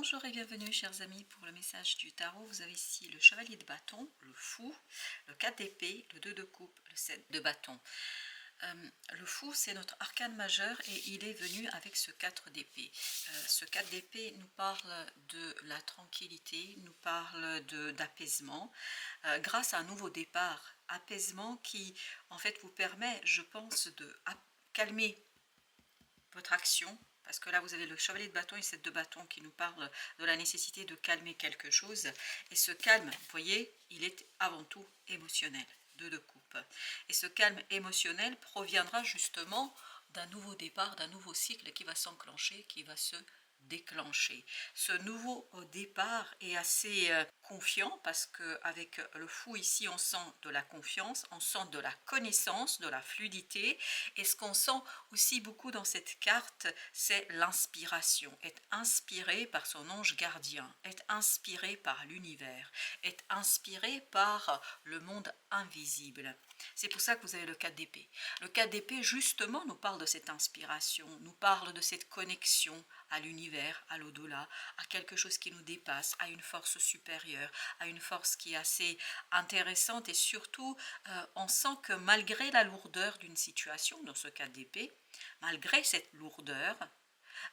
Bonjour et bienvenue chers amis pour le message du tarot. Vous avez ici le chevalier de bâton, le fou, le 4 d'épée, le 2 de coupe, le 7 de bâton. Le fou c'est notre arcane majeur et il est venu avec ce 4 d'épée. Ce 4 d'épée nous parle de la tranquillité, nous parle d'apaisement grâce à un nouveau départ. Apaisement qui en fait vous permet, je pense, de calmer votre action, parce que là vous avez le chevalier de bâton et 7 de bâton qui nous parle de la nécessité de calmer quelque chose, et ce calme, vous voyez, il est avant tout émotionnel, 2 de coupe, et ce calme émotionnel proviendra justement d'un nouveau départ, d'un nouveau cycle qui va s'enclencher, qui va se déclencher. Ce nouveau départ est assez confiant parce qu'avec le fou ici on sent de la confiance, on sent de la connaissance, de la fluidité, et ce qu'on sent aussi beaucoup dans cette carte c'est l'inspiration, être inspiré par son ange gardien, être inspiré par l'univers, être inspiré par le monde invisible. C'est pour ça que vous avez le 4 d'épée. Le 4 d'épée justement nous parle de cette inspiration, nous parle de cette connexion à l'univers, à l'au-delà, à quelque chose qui nous dépasse, à une force supérieure, à une force qui est assez intéressante, et surtout on sent que malgré la lourdeur d'une situation, dans ce 4 d'épée, malgré cette lourdeur,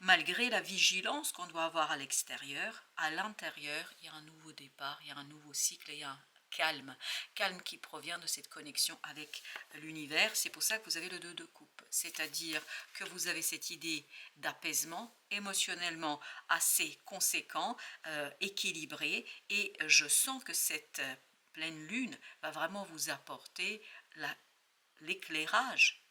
malgré la vigilance qu'on doit avoir à l'extérieur, à l'intérieur, il y a un nouveau départ, il y a un nouveau cycle, il y a un calme qui provient de cette connexion avec l'univers. C'est pour ça que vous avez le 2 de coupe, c'est-à-dire que vous avez cette idée d'apaisement émotionnellement assez conséquent, équilibré, et je sens que cette pleine lune va vraiment vous apporter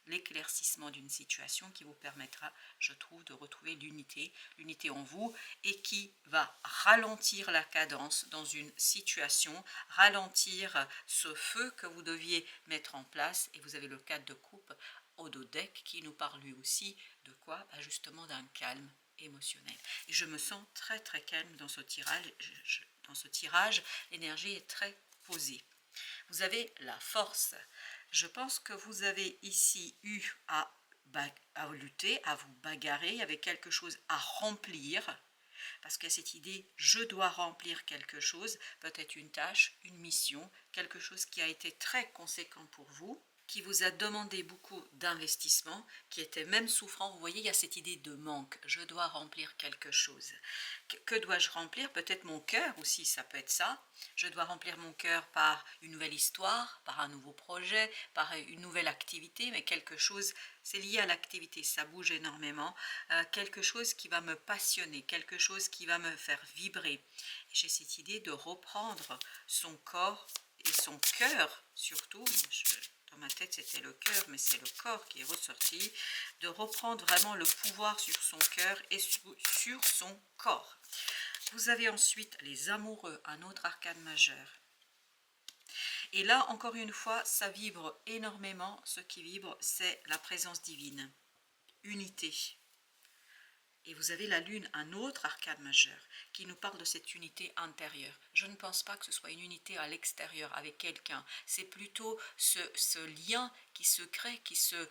l'éclaircissement d'une situation qui vous permettra, je trouve, de retrouver l'unité en vous, et qui va ralentir la cadence dans une situation, ralentir ce feu que vous deviez mettre en place. Et vous avez le 4 de coupe au dos deck qui nous parle lui aussi de quoi? Justement d'un calme émotionnel. Et je me sens très très calme dans ce tirage. L'énergie est très posée. Vous avez la force. Je pense que vous avez ici eu à lutter, à vous bagarrer, avec quelque chose à remplir, parce qu'il y a cette idée, je dois remplir quelque chose, peut-être une tâche, une mission, quelque chose qui a été très conséquent pour vous, qui vous a demandé beaucoup d'investissement, qui était même souffrant. Vous voyez, il y a cette idée de manque, je dois remplir quelque chose. Que dois-je remplir? Peut-être mon cœur aussi, ça peut être ça. Je dois remplir mon cœur par une nouvelle histoire, par un nouveau projet, par une nouvelle activité, mais quelque chose, c'est lié à l'activité, ça bouge énormément, quelque chose qui va me passionner, quelque chose qui va me faire vibrer. J'ai cette idée de reprendre son corps et son cœur, surtout, dans ma tête c'était le cœur, mais c'est le corps qui est ressorti, de reprendre vraiment le pouvoir sur son cœur et sur son corps. Vous avez ensuite les amoureux, un autre arcane majeur. Et là, encore une fois, ça vibre énormément. Ce qui vibre, c'est la présence divine, unité. Et vous avez la lune, un autre arcane majeur, qui nous parle de cette unité intérieure. Je ne pense pas que ce soit une unité à l'extérieur avec quelqu'un. C'est plutôt ce lien qui se crée, qui se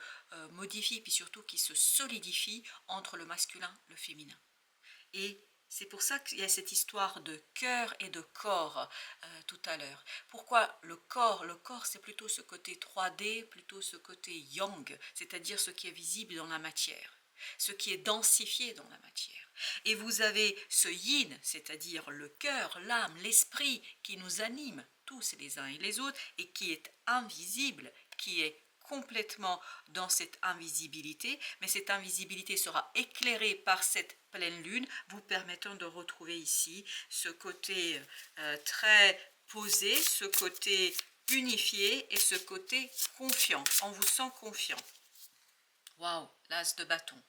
modifie, puis surtout qui se solidifie entre le masculin et le féminin. Et c'est pour ça qu'il y a cette histoire de cœur et de corps tout à l'heure. Pourquoi le corps? Le corps, c'est plutôt ce côté 3D, plutôt ce côté yang, c'est-à-dire ce qui est visible dans la matière, ce qui est densifié dans la matière. Et vous avez ce yin, c'est-à-dire le cœur, l'âme, l'esprit qui nous anime tous les uns et les autres, et qui est invisible, qui est complètement dans cette invisibilité, mais cette invisibilité sera éclairée par cette pleine lune, vous permettant de retrouver ici ce côté très posé, ce côté unifié et ce côté confiant. On vous sent confiant. Waouh, l'as de bâton.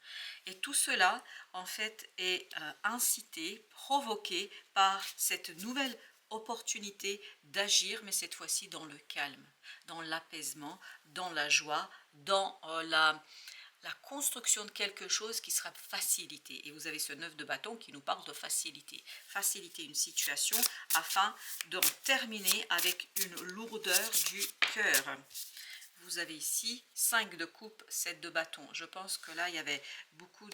Et tout cela, en fait, est incité, provoqué par cette nouvelle opportunité d'agir, mais cette fois-ci dans le calme, dans l'apaisement, dans la joie, dans la construction de quelque chose qui sera facilité. Et vous avez ce 9 de bâton qui nous parle de facilité. Faciliter une situation afin d'en terminer avec une lourdeur du cœur. Vous avez ici 5 de coupe, 7 de bâton. Je pense que là, il y avait beaucoup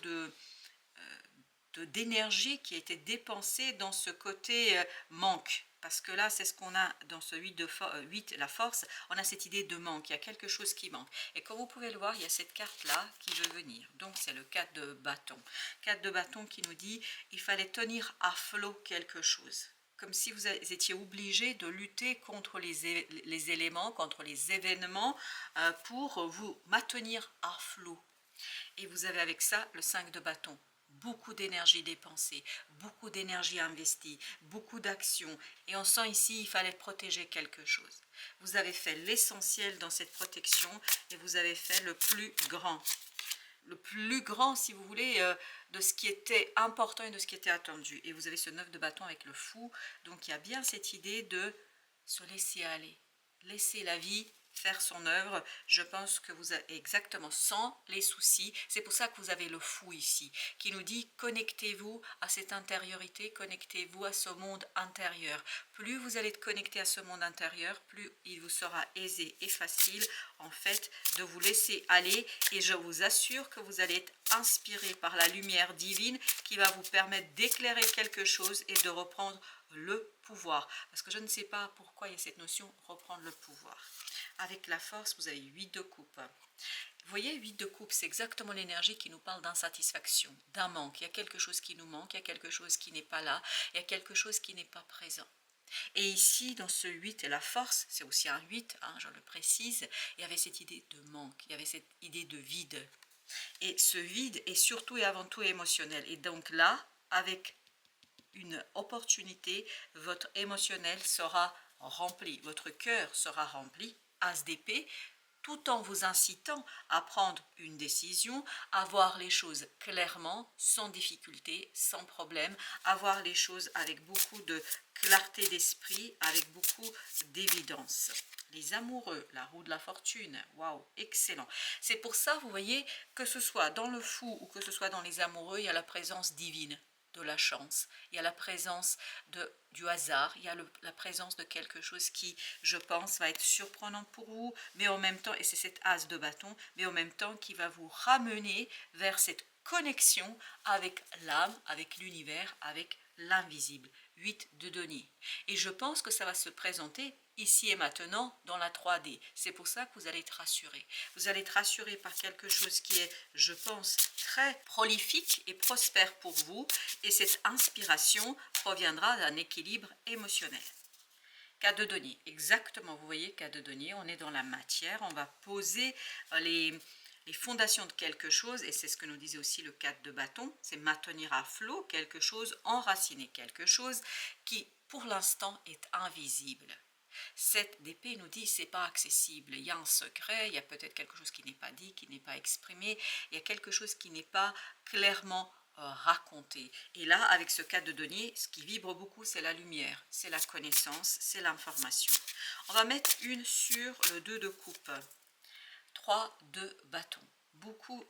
d'énergie qui a été dépensée dans ce côté manque. Parce que là, c'est ce qu'on a dans ce 8, la force, on a cette idée de manque, il y a quelque chose qui manque. Et comme vous pouvez le voir, il y a cette carte-là qui veut venir. Donc c'est le 4 de bâton. 4 de bâton qui nous dit il fallait tenir à flot quelque chose. Comme si vous étiez obligé de lutter contre les éléments, contre les événements, pour vous maintenir à flot. Et vous avez avec ça le 5 de bâton. Beaucoup d'énergie dépensée, beaucoup d'énergie investie, beaucoup d'actions. Et on sent ici, il fallait protéger quelque chose. Vous avez fait l'essentiel dans cette protection et vous avez fait le plus grand. Le plus grand, si vous voulez, de ce qui était important et de ce qui était attendu. Et vous avez ce 9 de bâton avec le fou. Donc il y a bien cette idée de se laisser aller. Laisser la vie faire son œuvre. Je pense que vous avez exactement sans les soucis. C'est pour ça que vous avez le fou ici, qui nous dit connectez-vous à cette intériorité, connectez-vous à ce monde intérieur. Plus vous allez être connecté à ce monde intérieur, plus il vous sera aisé et facile en fait de vous laisser aller, et je vous assure que vous allez être inspiré par la lumière divine qui va vous permettre d'éclairer quelque chose et de reprendre le pouvoir. Parce que je ne sais pas pourquoi il y a cette notion reprendre le pouvoir. Avec la force, vous avez 8 de coupe. Vous voyez, 8 de coupe, c'est exactement l'énergie qui nous parle d'insatisfaction, d'un manque. Il y a quelque chose qui nous manque, il y a quelque chose qui n'est pas là, il y a quelque chose qui n'est pas présent. Et ici, dans ce 8, et la force, c'est aussi un 8, hein, je le précise, il y avait cette idée de manque, il y avait cette idée de vide. Et ce vide est surtout et avant tout émotionnel. Et donc là, avec une opportunité, votre émotionnel sera rempli, votre cœur sera rempli, as d'épée, tout en vous incitant à prendre une décision, à voir les choses clairement, sans difficulté, sans problème, à voir les choses avec beaucoup de clarté d'esprit, avec beaucoup d'évidence. Les amoureux, la roue de la fortune, waouh, excellent. C'est pour ça, vous voyez, que ce soit dans le fou ou que ce soit dans les amoureux, il y a la présence divine de la chance, il y a la présence du hasard, il y a la présence de quelque chose qui, je pense, va être surprenant pour vous, mais en même temps, et c'est cet as de bâton, mais en même temps qui va vous ramener vers cette connexion avec l'âme, avec l'univers, avec l'invisible. 8 de denier. Et je pense que ça va se présenter ici et maintenant dans la 3D. C'est pour ça que vous allez être rassuré. Vous allez être rassuré par quelque chose qui est, je pense, très prolifique et prospère pour vous. Et cette inspiration proviendra d'un équilibre émotionnel. 4 de denier, exactement, vous voyez, 4 de denier, on est dans la matière, on va poser les fondations de quelque chose, et c'est ce que nous disait aussi le 4 de bâton, c'est maintenir à flot quelque chose, enraciner quelque chose qui, pour l'instant, est invisible. 7 d'épée nous dit c'est pas accessible, il y a un secret, il y a peut-être quelque chose qui n'est pas dit, qui n'est pas exprimé, il y a quelque chose qui n'est pas clairement raconté. Et là, avec ce 4 de denier, ce qui vibre beaucoup, c'est la lumière, c'est la connaissance, c'est l'information. On va mettre une sur le 2 de coupe. 3 de bâton. Beaucoup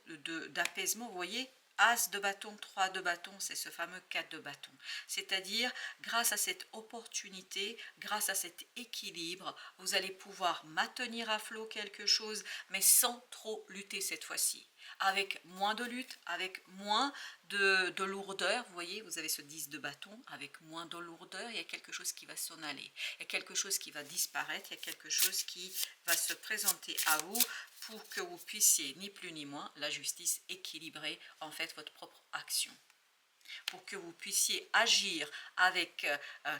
d'apaisement, vous voyez, As de bâton, 3 de bâton, c'est ce fameux 4 de bâton. C'est-à-dire, grâce à cette opportunité, grâce à cet équilibre, vous allez pouvoir maintenir à flot quelque chose, mais sans trop lutter cette fois-ci. Avec moins de lutte, avec moins de lourdeur, vous voyez, vous avez ce 10 de bâton, avec moins de lourdeur, il y a quelque chose qui va s'en aller, il y a quelque chose qui va disparaître, il y a quelque chose qui va se présenter à vous pour que vous puissiez, ni plus ni moins, la justice, équilibrer en fait votre propre action. Pour que vous puissiez agir avec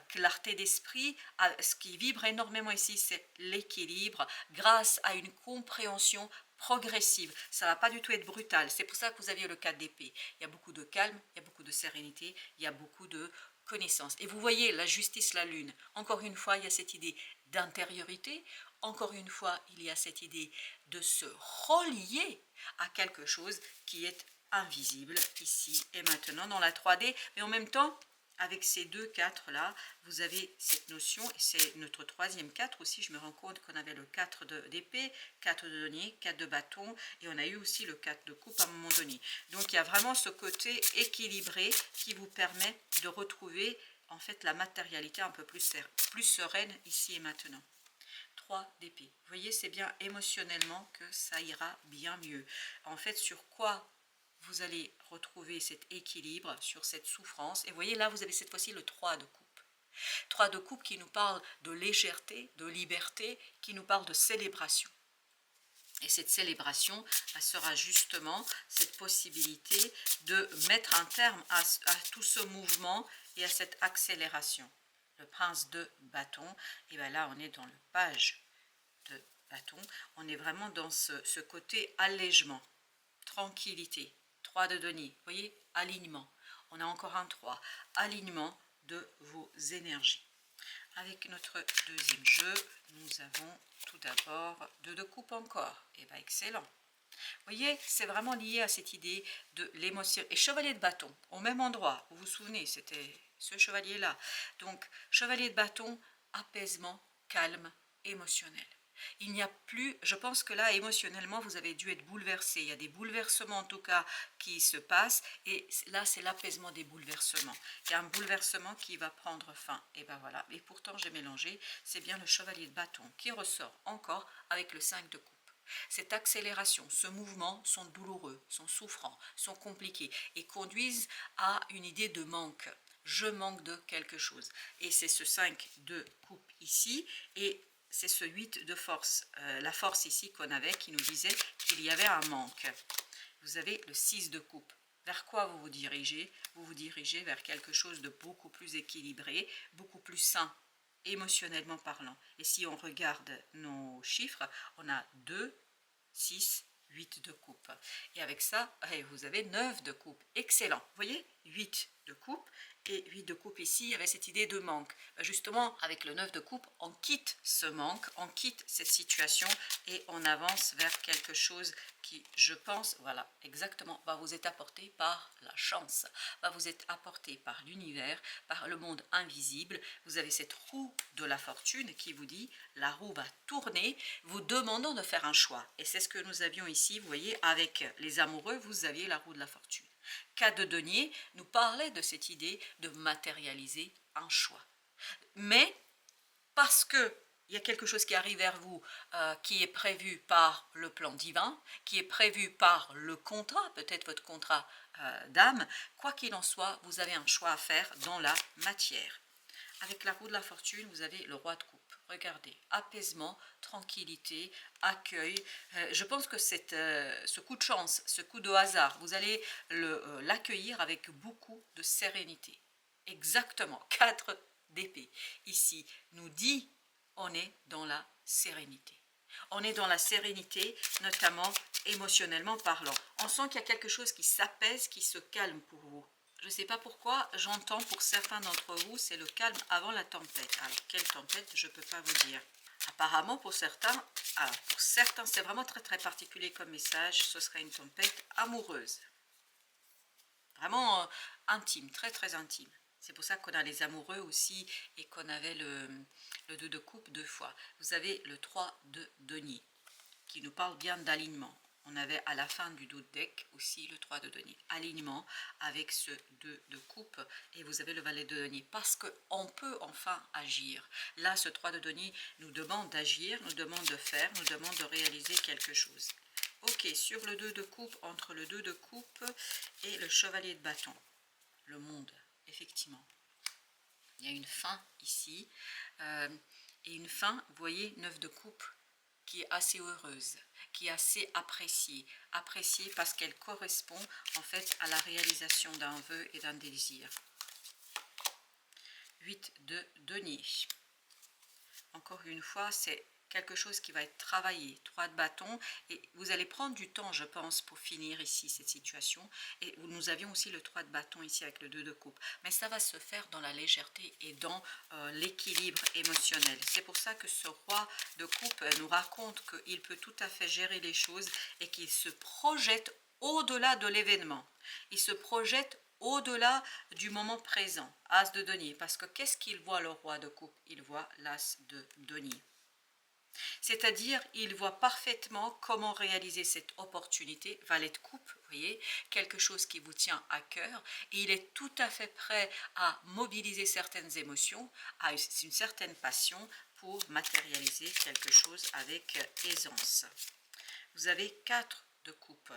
clarté d'esprit. Ce qui vibre énormément ici, c'est l'équilibre, grâce à une compréhension progressive. Ça ne va pas du tout être brutal. C'est pour ça que vous aviez le 4 d'épée. Il y a beaucoup de calme, il y a beaucoup de sérénité, il y a beaucoup de connaissance. Et vous voyez, la justice, la lune, encore une fois, il y a cette idée d'intériorité. Encore une fois, il y a cette idée de se relier à quelque chose qui est invisible ici et maintenant dans la 3D, mais en même temps, avec ces deux 4 là, vous avez cette notion, et c'est notre troisième 4 aussi, je me rends compte qu'on avait le 4 d'épée, 4 de denier, 4 de bâton, et on a eu aussi le 4 de coupe à un moment donné. Donc il y a vraiment ce côté équilibré qui vous permet de retrouver en fait la matérialité un peu plus sereine ici et maintenant. 3 d'épée. Vous voyez, c'est bien émotionnellement que ça ira bien mieux. En fait, sur quoi vous allez retrouver cet équilibre sur cette souffrance. Et vous voyez là, vous avez cette fois-ci le 3 de coupe. 3 de coupe qui nous parle de légèreté, de liberté, qui nous parle de célébration. Et cette célébration sera justement cette possibilité de mettre un terme à tout ce mouvement et à cette accélération. Le prince de bâton, et bien là on est dans le page de bâton, on est vraiment dans ce côté allègement, tranquillité. 3 de denier, vous voyez, alignement. On a encore un 3, alignement de vos énergies. Avec notre deuxième jeu, nous avons tout d'abord 2 de coupe encore. Et bien excellent. Vous voyez, c'est vraiment lié à cette idée de l'émotion. Et chevalier de bâton, au même endroit, vous vous souvenez, c'était ce chevalier-là. Donc, chevalier de bâton, apaisement, calme, émotionnel. Il n'y a plus, je pense que là, émotionnellement, vous avez dû être bouleversé. Il y a des bouleversements, en tout cas, qui se passent. Et là, c'est l'apaisement des bouleversements. Il y a un bouleversement qui va prendre fin. Et ben voilà. Et pourtant, j'ai mélangé. C'est bien le chevalier de bâton qui ressort encore avec le 5 de coupe. Cette accélération, ce mouvement sont douloureux, sont souffrants, sont compliqués et conduisent à une idée de manque. Je manque de quelque chose. Et c'est ce 5 de coupe ici et c'est ce 8 de force, la force ici qu'on avait qui nous disait qu'il y avait un manque. Vous avez le 6 de coupe. Vers quoi vous vous dirigez? Vous vous dirigez vers quelque chose de beaucoup plus équilibré, beaucoup plus sain, émotionnellement parlant. Et si on regarde nos chiffres, on a 2, 6, 8 de coupe. Et avec ça, vous avez 9 de coupe. Excellent. Vous voyez, 8 de coupe et 8 de coupe ici, il y avait cette idée de manque. Justement, avec le 9 de coupe, on quitte ce manque, on quitte cette situation et on avance vers quelque chose qui, je pense, voilà, exactement, va vous être apporté par la chance, va vous être apporté par l'univers, par le monde invisible. Vous avez cette roue de la fortune qui vous dit, la roue va tourner, vous demandant de faire un choix. Et c'est ce que nous avions ici, vous voyez, avec les amoureux, vous aviez la roue de la fortune. 4 de denier nous parlait de cette idée de matérialiser un choix. Mais parce que il y a quelque chose qui arrive vers vous qui est prévu par le plan divin, qui est prévu par le contrat, peut-être votre contrat d'âme, quoi qu'il en soit, vous avez un choix à faire dans la matière. Avec la roue de la fortune, vous avez le roi de coupe. Regardez, apaisement, tranquillité, accueil. Je pense que ce coup de chance, ce coup de hasard, vous allez l'accueillir avec beaucoup de sérénité. Exactement, 4 d'épée. Ici, nous dit, on est dans la sérénité. On est dans la sérénité, notamment émotionnellement parlant. On sent qu'il y a quelque chose qui s'apaise, qui se calme pour vous. Je ne sais pas pourquoi, j'entends pour certains d'entre vous, c'est le calme avant la tempête. Alors, quelle tempête, je ne peux pas vous dire. Apparemment, pour certains, c'est vraiment très très particulier comme message, ce serait une tempête amoureuse. Vraiment intime, très très intime. C'est pour ça qu'on a les amoureux aussi et qu'on avait le 2 de coupe 2 fois. Vous avez le 3 de denier qui nous parle bien d'alignement. On avait à la fin du dos de deck aussi le 3 de denier. Alignement avec ce 2 de coupe et vous avez le valet de denier parce qu'on peut enfin agir. Là, ce 3 de denier nous demande d'agir, nous demande de faire, nous demande de réaliser quelque chose. Ok, sur le 2 de coupe, entre le 2 de coupe et le chevalier de bâton, le monde, effectivement. Il y a une fin ici et une fin, vous voyez, 9 de coupe, qui est assez heureuse, qui est assez appréciée parce qu'elle correspond en fait à la réalisation d'un vœu et d'un désir. 8 de denier. Encore une fois, c'est quelque chose qui va être travaillé, 3 de bâton, et vous allez prendre du temps, je pense, pour finir ici cette situation. Et nous avions aussi le 3 de bâton ici avec le 2 de coupe, mais ça va se faire dans la légèreté et dans l'équilibre émotionnel. C'est pour ça que ce roi de coupe nous raconte qu'il peut tout à fait gérer les choses et qu'il se projette au-delà de l'événement. Il se projette au-delà du moment présent, as de denier, parce que qu'est-ce qu'il voit le roi de coupe? Il voit l'as de denier. C'est-à-dire, il voit parfaitement comment réaliser cette opportunité, valet de coupe, vous voyez, quelque chose qui vous tient à cœur, et il est tout à fait prêt à mobiliser certaines émotions, à une certaine passion pour matérialiser quelque chose avec aisance. Vous avez 4 de coupe.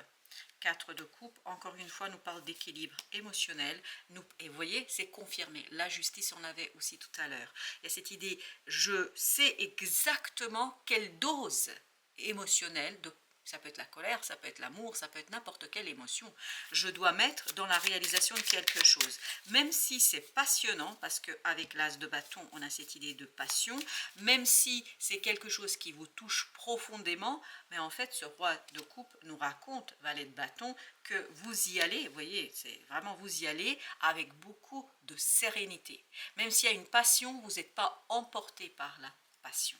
4 de coupe, encore une fois, nous parle d'équilibre émotionnel. Et vous voyez, c'est confirmé. La justice, on avait aussi tout à l'heure. Il y a cette idée, je sais exactement quelle dose émotionnelle, ça peut être la colère, ça peut être l'amour, ça peut être n'importe quelle émotion, je dois mettre dans la réalisation de quelque chose. Même si c'est passionnant, parce qu'avec l'as de bâton, on a cette idée de passion, même si c'est quelque chose qui vous touche profondément, mais en fait, ce roi de coupe nous raconte, valet de bâton, que vous y allez, vous voyez, c'est vraiment vous y allez avec beaucoup de sérénité. Même s'il y a une passion, vous n'êtes pas emporté par la passion.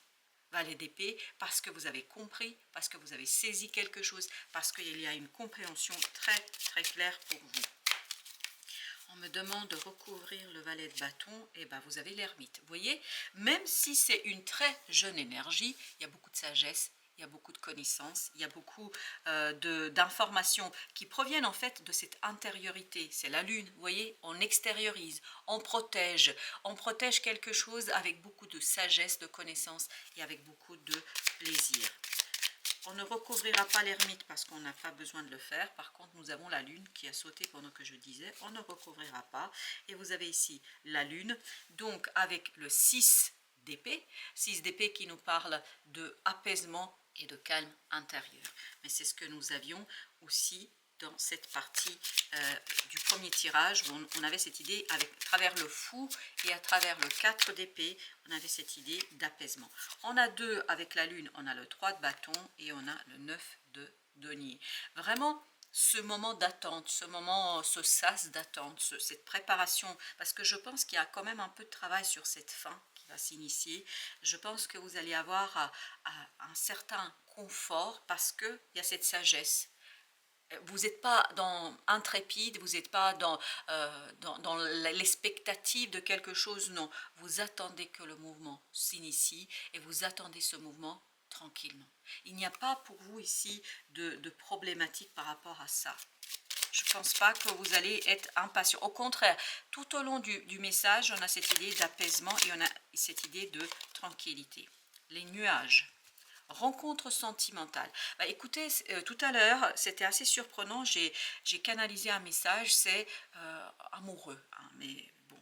Valet d'épée, parce que vous avez compris, parce que vous avez saisi quelque chose, parce qu'il y a une compréhension très très claire pour vous. On me demande de recouvrir le valet de bâton, et ben vous avez l'ermite. Vous voyez, même si c'est une très jeune énergie, il y a beaucoup de sagesse, il y a beaucoup de connaissances, il y a beaucoup d'informations qui proviennent en fait de cette intériorité. C'est la lune, vous voyez, on extériorise, on protège quelque chose avec beaucoup de sagesse, de connaissances et avec beaucoup de plaisir. On ne recouvrira pas l'ermite parce qu'on n'a pas besoin de le faire. Par contre, nous avons la lune qui a sauté pendant que je disais. On ne recouvrira pas. Et vous avez ici la lune. Donc, avec le 6 d'épée. 6 d'épée qui nous parle de apaisement et de calme intérieur. Mais c'est ce que nous avions aussi dans cette partie du premier tirage où on avait cette idée à travers le fou et à travers le 4 d'épée, on avait cette idée d'apaisement. On a 2 avec la lune, on a le 3 de bâton et on a le 9 de denier. Vraiment ce moment d'attente, ce sas d'attente, cette préparation, parce que je pense qu'il y a quand même un peu de travail sur cette fin qui va s'initier. Je pense que vous allez avoir un certain confort parce qu'il y a cette sagesse. Vous n'êtes pas intrépide, vous n'êtes pas dans l'expectative de quelque chose, non. Vous attendez que le mouvement s'initie et vous attendez ce mouvement tranquillement. Il n'y a pas pour vous ici de problématique par rapport à ça. Je ne pense pas que vous allez être impatient. Au contraire, tout au long du message, on a cette idée d'apaisement et on a cette idée de tranquillité. Les nuages. Rencontre sentimentale. Bah, écoutez, tout à l'heure, c'était assez surprenant, j'ai canalisé un message, c'est amoureux. Hein, mais bon,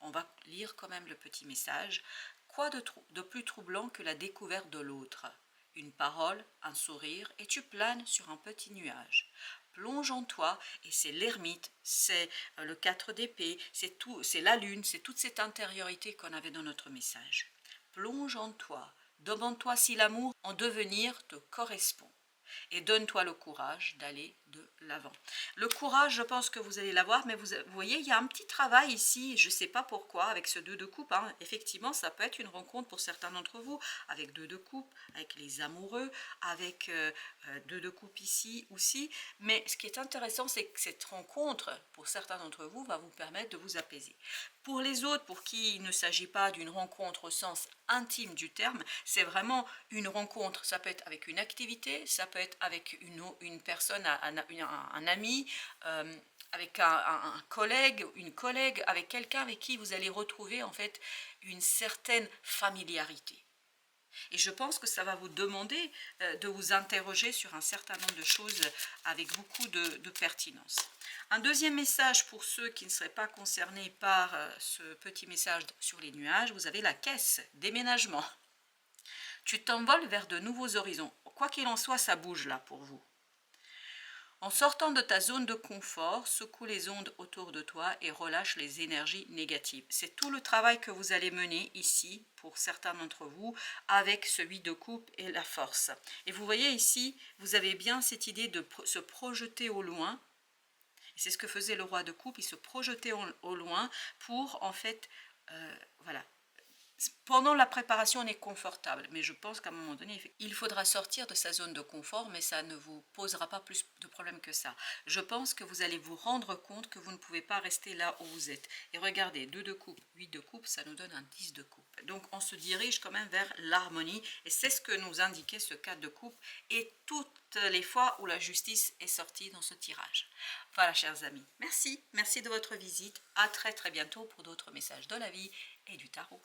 on va lire quand même le petit message. Quoi de plus troublant que la découverte de l'autre? Une parole, un sourire, et tu planes sur un petit nuage. Plonge en toi, et c'est l'ermite, c'est le 4 d'épée, c'est la lune, c'est toute cette intériorité qu'on avait dans notre message. Plonge en toi. Demande-toi si l'amour en devenir te correspond et donne-toi le courage d'aller de l'avant. Le courage, je pense que vous allez l'avoir, mais vous voyez, il y a un petit travail ici, je ne sais pas pourquoi, avec ce 2 de coupe. Hein. Effectivement, ça peut être une rencontre pour certains d'entre vous, avec 2 de coupe, avec les amoureux, avec 2 de coupe ici aussi. Mais ce qui est intéressant, c'est que cette rencontre, pour certains d'entre vous, va vous permettre de vous apaiser. Pour les autres, pour qui il ne s'agit pas d'une rencontre au sens intime du terme, c'est vraiment une rencontre. Ça peut être avec une activité, ça peut être avec une personne, un ami, avec un collègue, une collègue, avec quelqu'un avec qui vous allez retrouver en fait une certaine familiarité. Et je pense que ça va vous demander de vous interroger sur un certain nombre de choses avec beaucoup de pertinence. Un deuxième message pour ceux qui ne seraient pas concernés par ce petit message sur les nuages, vous avez la caisse, déménagement. Tu t'envoles vers de nouveaux horizons. Quoi qu'il en soit, ça bouge là pour vous. En sortant de ta zone de confort, secoue les ondes autour de toi et relâche les énergies négatives. C'est tout le travail que vous allez mener ici, pour certains d'entre vous, avec ce 8 de coupe et la force. Et vous voyez ici, vous avez bien cette idée de se projeter au loin. C'est ce que faisait le roi de coupe, il se projetait au loin pour, en fait, voilà. Pendant la préparation, on est confortable, mais je pense qu'à un moment donné, il faudra sortir de sa zone de confort, mais ça ne vous posera pas plus de problèmes que ça. Je pense que vous allez vous rendre compte que vous ne pouvez pas rester là où vous êtes. Et regardez, 2 de coupe, 8 de coupe, ça nous donne un 10 de coupe. Donc on se dirige quand même vers l'harmonie, et c'est ce que nous indiquait ce 4 de coupe, et toutes les fois où la justice est sortie dans ce tirage. Voilà, chers amis, merci de votre visite. À très très bientôt pour d'autres messages de la vie et du tarot.